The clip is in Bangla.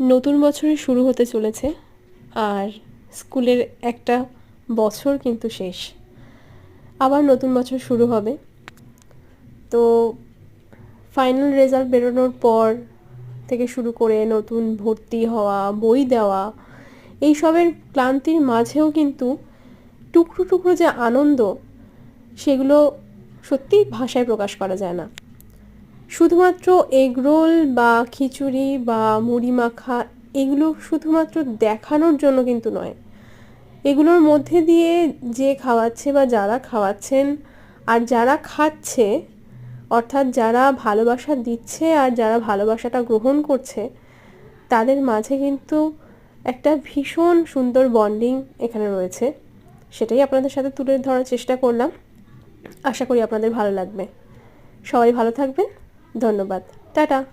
নতুন বছরের শুরু হতে চলেছে আর স্কুলের একটা বছর কিন্তু শেষ। আবার নতুন বছর শুরু হবে। তো ফাইনাল রেজাল্ট বেরোনোর পর থেকে শুরু করে নতুন ভর্তি হওয়া, বই দেওয়া, এইসবের ক্লান্তির মাঝেও কিন্তু টুকরো টুকরো যে আনন্দ, সেগুলো সত্যিই ভাষায় প্রকাশ করা যায় না। শুধুমাত্র এগরোল বা খিচুড়ি বা মুড়ি মাখা এগুলো শুধুমাত্র দেখানোর জন্য কিন্তু নয়। এগুলোর মধ্যে দিয়ে যে খাওয়াচ্ছে বা যারা খাওয়াচ্ছেন আর যারা খাচ্ছে, অর্থাৎ যারা ভালোবাসা দিচ্ছে আর যারা ভালোবাসাটা গ্রহণ করছে, তাদের মাঝে কিন্তু একটা ভীষণ সুন্দর বন্ডিং এখানে রয়েছে। সেটাই আপনাদের সাথে তুলে ধরার চেষ্টা করলাম। আশা করি আপনাদের ভালো লাগবে। সবাই ভালো থাকবেন। ধন্যবাদ। টাটা।